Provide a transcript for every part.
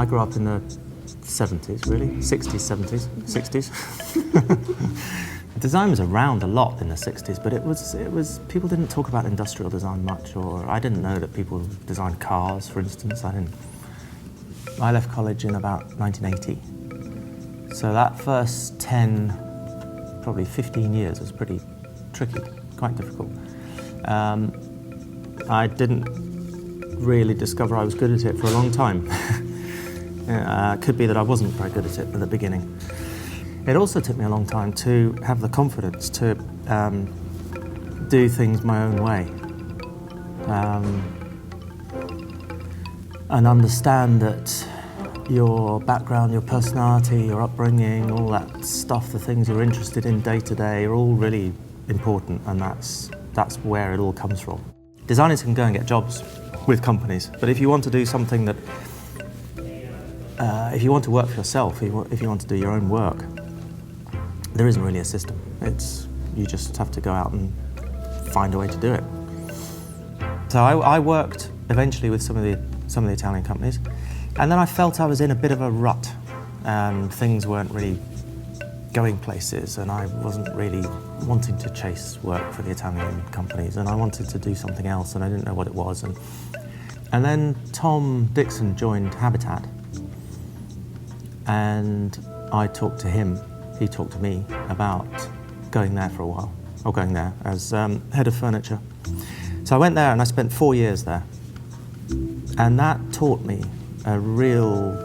I grew up in the 70s, really, 60s, 70s, 60s. Design was around a lot in the 60s, but it was people didn't talk about industrial design much, or I didn't know that people designed cars, for instance. I left college in about 1980. So that first 10, probably 15 years was pretty tricky, quite difficult. I didn't really discover I was good at it for a long time. It could be that I wasn't very good at it at the beginning. It also took me a long time to have the confidence to do things my own way and understand that your background, your personality, your upbringing, all that stuff, the things you're interested in day to day are all really important, and that's where it all comes from. Designers can go and get jobs with companies, but if you want to do something that, if you want to work for yourself, if you want to do your own work, there isn't really a system. You just have to go out and find a way to do it. So I worked eventually with some of the Italian companies, and then I felt I was in a bit of a rut, and things weren't really going places, and I wasn't really wanting to chase work for the Italian companies, and I wanted to do something else, and I didn't know what it was. And then Tom Dixon joined Habitat, and I talked to him. He talked to me about going there for a while, or going there as head of furniture. So I went there and I spent 4 years there, and that taught me really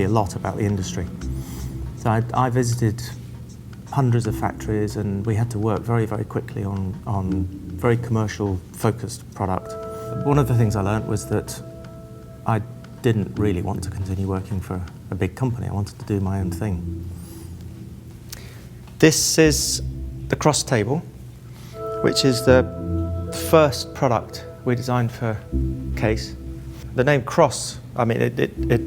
a lot about the industry. So I visited hundreds of factories, and we had to work very, very quickly on very commercial focused product. One of the things I learned was that I didn't really want to continue working for a big company. I wanted to do my own thing. This is the Cross table, which is the first product we designed for Case. The name Cross, I mean, it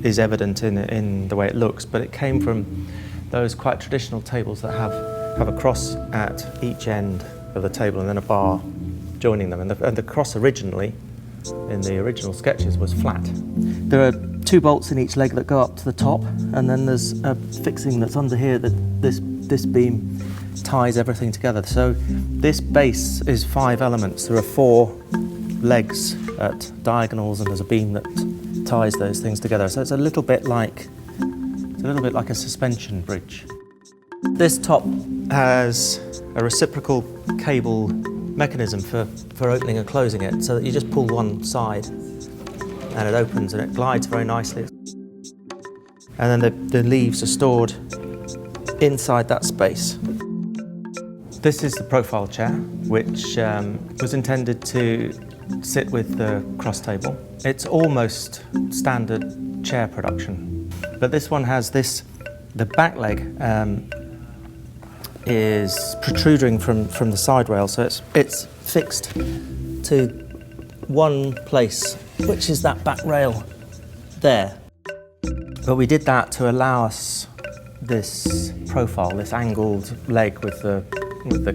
is evident in the way it looks, but it came from those quite traditional tables that have a cross at each end of the table and then a bar joining them. And the cross originally, in the original sketches, was flat. There are 2 bolts in each leg that go up to the top, and then there's a fixing that's under here that this beam ties everything together. So this base is 5 elements. There are 4 legs at diagonals, and there's a beam that ties those things together. So it's a little bit like a suspension bridge. This top has a reciprocal cable mechanism for opening and closing it, so that you just pull one side and it opens and it glides very nicely. And then the leaves are stored inside that space. This is the profile chair, which was intended to sit with the Cross table. It's almost standard chair production, but this one has the back leg is protruding from the side rail, so it's fixed to one place, which is that back rail there. But we did that to allow us this profile, this angled leg with the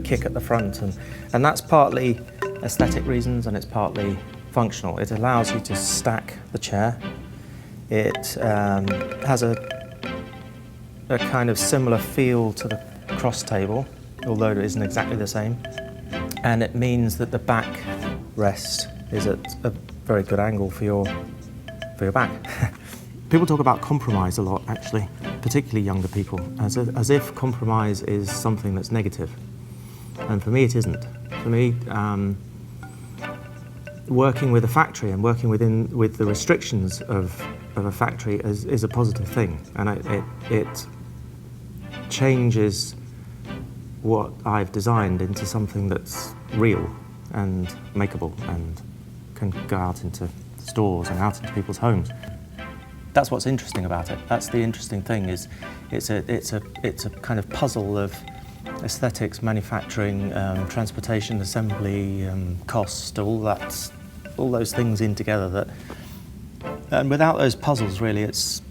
kick at the front, and that's partly aesthetic reasons and it's partly functional. It allows you to stack the chair. It has a kind of similar feel to the Cross table, although it isn't exactly the same, and it means that the back rest is at a very good angle for your back. People talk about compromise a lot, actually, particularly younger people, as if compromise is something that's negative, and for me it isn't. For me, working with a factory and working with the restrictions of a factory is a positive thing, and it changes what I've designed into something that's real and makeable and can go out into stores and out into people's homes. That's what's interesting about it. That's the interesting thing, is it's a kind of puzzle of aesthetics, manufacturing, transportation, assembly, cost, all those things in together. And without those puzzles, really, it's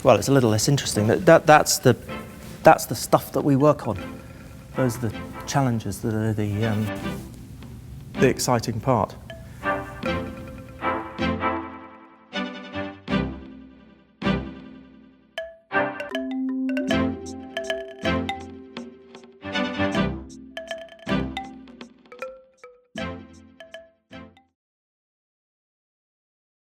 it's a little less interesting. That's the stuff that we work on. Those are the challenges that are the exciting part.